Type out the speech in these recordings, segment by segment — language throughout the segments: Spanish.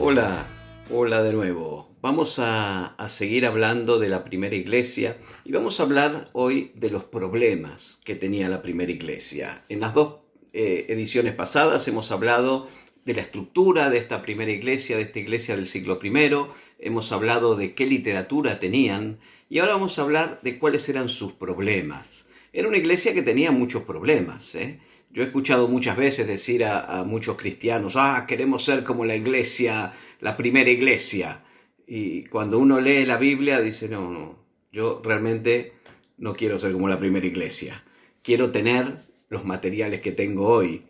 Hola, hola de nuevo. Vamos a seguir hablando de la primera iglesia y vamos a hablar hoy de los problemas que tenía la primera iglesia. En las dos ediciones pasadas hemos hablado de la estructura de esta primera iglesia, de esta iglesia del siglo I. Hemos hablado de qué literatura tenían y ahora vamos a hablar de cuáles eran sus problemas. Era una iglesia que tenía muchos problemas, ¿eh? Yo he escuchado muchas veces decir a muchos cristianos, queremos ser como la iglesia, la primera iglesia. Y cuando uno lee la Biblia dice, no, yo realmente no quiero ser como la primera iglesia. Quiero tener los materiales que tengo hoy.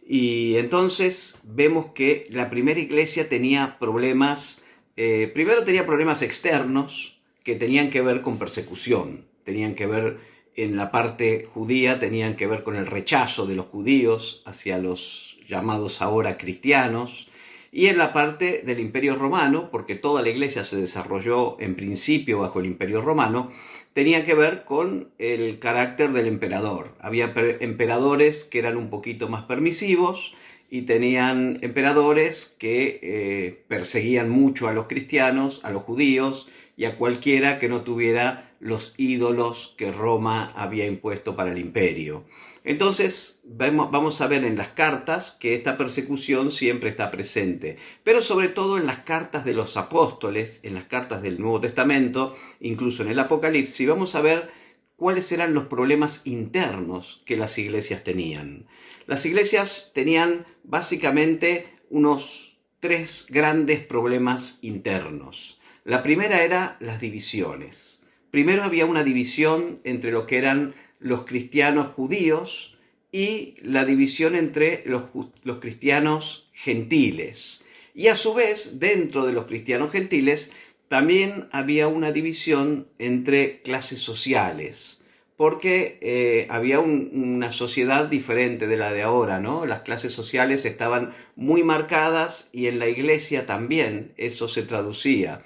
Y entonces vemos que la primera iglesia tenía problemas, primero tenía problemas externos que tenían que ver con persecución, tenían que ver en la parte judía, tenían que ver con el rechazo de los judíos hacia los llamados ahora cristianos, y en la parte del Imperio Romano, porque toda la iglesia se desarrolló en principio bajo el Imperio Romano, tenía que ver con el carácter del emperador. Había emperadores que eran un poquito más permisivos y tenían emperadores que perseguían mucho a los cristianos, a los judíos y a cualquiera que no tuviera los ídolos que Roma había impuesto para el imperio. Entonces vamos a ver en las cartas que esta persecución siempre está presente, pero sobre todo en las cartas de los apóstoles, en las cartas del Nuevo Testamento, incluso en el Apocalipsis, vamos a ver cuáles eran los problemas internos que las iglesias tenían. Las iglesias tenían básicamente unos tres grandes problemas internos. La primera era las divisiones. Primero había una división entre lo que eran los cristianos judíos y la división entre los cristianos gentiles. Y a su vez, dentro de los cristianos gentiles, también había una división entre clases sociales, porque había una sociedad diferente de la de ahora, ¿no? Las clases sociales estaban muy marcadas y en la iglesia también eso se traducía.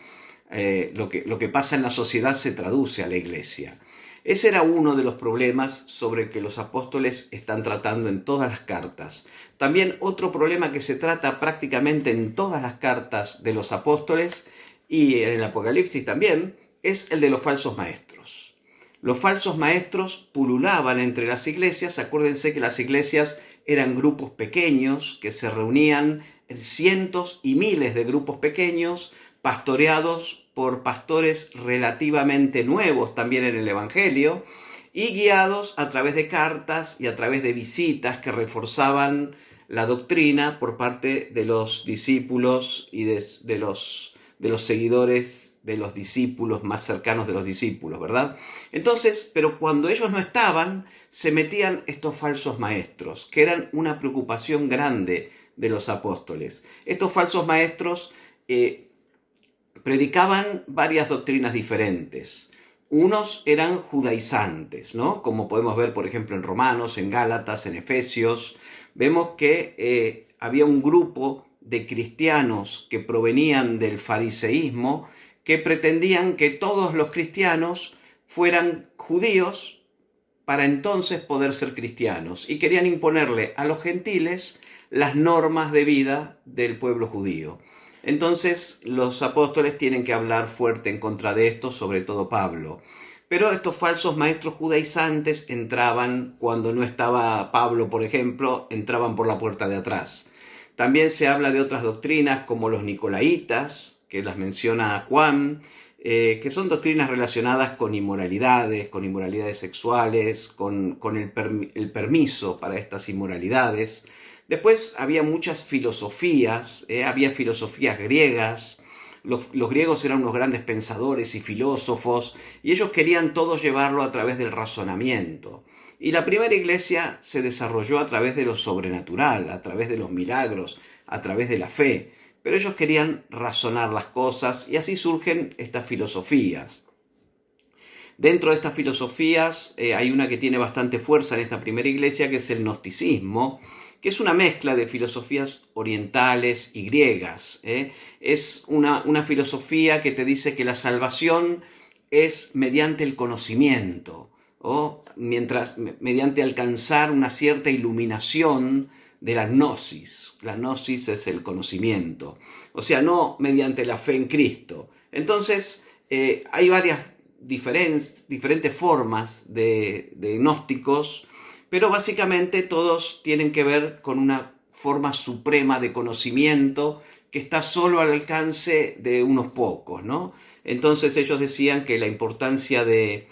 Lo que pasa en la sociedad se traduce a la iglesia. Ese era uno de los problemas sobre que los apóstoles están tratando en todas las cartas. También otro problema que se trata prácticamente en todas las cartas de los apóstoles y en el Apocalipsis también es el de los falsos maestros. Los falsos maestros pululaban entre las iglesias. Acuérdense que las iglesias eran grupos pequeños que se reunían en cientos y miles de grupos pequeños pastoreados por pastores relativamente nuevos también en el Evangelio y guiados a través de cartas y a través de visitas que reforzaban la doctrina por parte de los discípulos y de los seguidores de los discípulos más cercanos de los discípulos, ¿verdad? Entonces, pero cuando ellos no estaban, se metían estos falsos maestros, que eran una preocupación grande de los apóstoles. Estos falsos maestros predicaban varias doctrinas diferentes. Unos eran judaizantes, ¿no? Como podemos ver, por ejemplo, en Romanos, en Gálatas, en Efesios. Vemos que había un grupo de cristianos que provenían del fariseísmo que pretendían que todos los cristianos fueran judíos para entonces poder ser cristianos y querían imponerle a los gentiles las normas de vida del pueblo judío. Entonces los apóstoles tienen que hablar fuerte en contra de esto, sobre todo Pablo. Pero estos falsos maestros judaizantes entraban, cuando no estaba Pablo, por ejemplo, entraban por la puerta de atrás. También se habla de otras doctrinas como los nicolaitas, que las menciona Juan, que son doctrinas relacionadas con inmoralidades sexuales, con el permiso para estas inmoralidades. Después había muchas filosofías, había filosofías griegas. Los griegos eran unos grandes pensadores y filósofos, y ellos querían todo llevarlo a través del razonamiento. Y la primera iglesia se desarrolló a través de lo sobrenatural, a través de los milagros, a través de la fe. Pero ellos querían razonar las cosas y así surgen estas filosofías. Dentro de estas filosofías hay una que tiene bastante fuerza en esta primera iglesia, que es el gnosticismo, que es una mezcla de filosofías orientales y griegas. Es una filosofía que te dice que la salvación es mediante el conocimiento, o mediante alcanzar una cierta iluminación de la gnosis. La gnosis es el conocimiento. o sea, no mediante la fe en Cristo. Entonces, hay varias diferentes formas de gnósticos, pero básicamente todos tienen que ver con una forma suprema de conocimiento que está solo al alcance de unos pocos, ¿no? Entonces ellos decían que la importancia de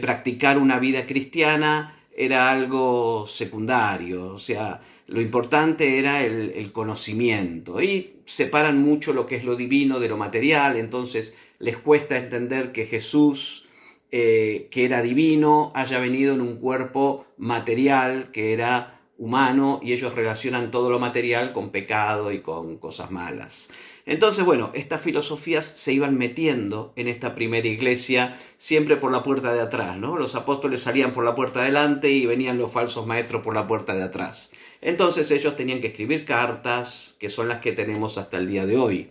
practicar una vida cristiana era algo secundario, o sea, lo importante era el conocimiento. Y separan mucho lo que es lo divino de lo material, entonces les cuesta entender que Jesús, que era divino, haya venido en un cuerpo material que era humano, y ellos relacionan todo lo material con pecado y con cosas malas. Entonces, bueno, estas filosofías se iban metiendo en esta primera iglesia siempre por la puerta de atrás, ¿no? Los apóstoles salían por la puerta de adelante y venían los falsos maestros por la puerta de atrás. Entonces ellos tenían que escribir cartas, que son las que tenemos hasta el día de hoy.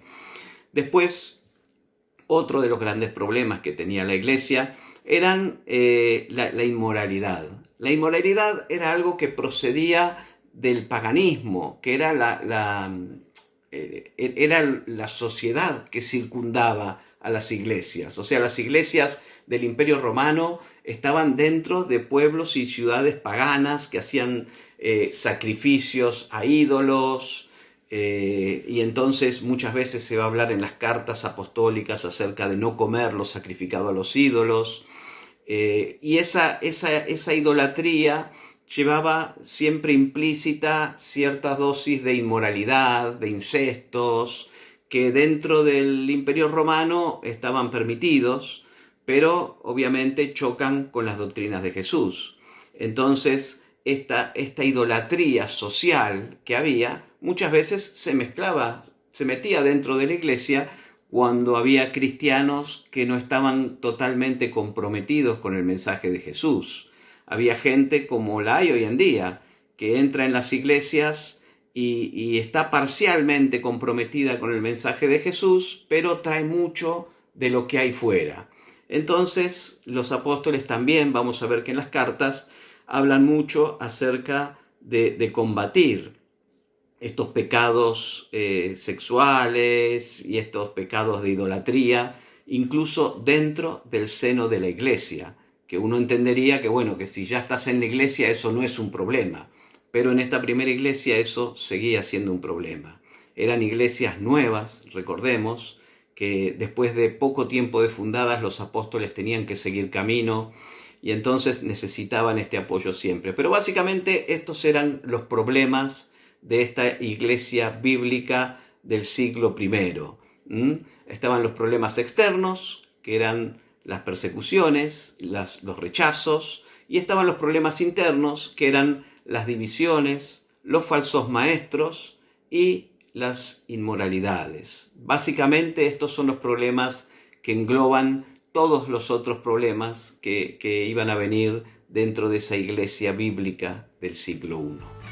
Después, otro de los grandes problemas que tenía la iglesia eran la inmoralidad. La inmoralidad era algo que procedía del paganismo, que era era la sociedad que circundaba a las iglesias. O sea, las iglesias del Imperio Romano estaban dentro de pueblos y ciudades paganas que hacían sacrificios a ídolos, y entonces muchas veces se va a hablar en las cartas apostólicas acerca de no comer lo sacrificado a los ídolos, y esa idolatría llevaba siempre implícita cierta dosis de inmoralidad, de incestos, que dentro del Imperio Romano estaban permitidos, pero obviamente chocan con las doctrinas de Jesús. Entonces, esta idolatría social que había, muchas veces se mezclaba, se metía dentro de la iglesia cuando había cristianos que no estaban totalmente comprometidos con el mensaje de Jesús. Había gente como la hay hoy en día, que entra en las iglesias y está parcialmente comprometida con el mensaje de Jesús, pero trae mucho de lo que hay fuera. Entonces, los apóstoles también, vamos a ver que en las cartas, hablan mucho acerca de combatir estos pecados sexuales y estos pecados de idolatría, incluso dentro del seno de la iglesia, que uno entendería que, bueno, que si ya estás en la iglesia eso no es un problema, pero en esta primera iglesia eso seguía siendo un problema. Eran iglesias nuevas, recordemos, que después de poco tiempo de fundadas los apóstoles tenían que seguir camino, y entonces necesitaban este apoyo siempre. Pero básicamente estos eran los problemas de esta iglesia bíblica del siglo I. Estaban los problemas externos, que eran las persecuciones, los rechazos, y estaban los problemas internos, que eran las divisiones, los falsos maestros y las inmoralidades. Básicamente estos son los problemas que engloban todos los otros problemas que iban a venir dentro de esa iglesia bíblica del siglo I.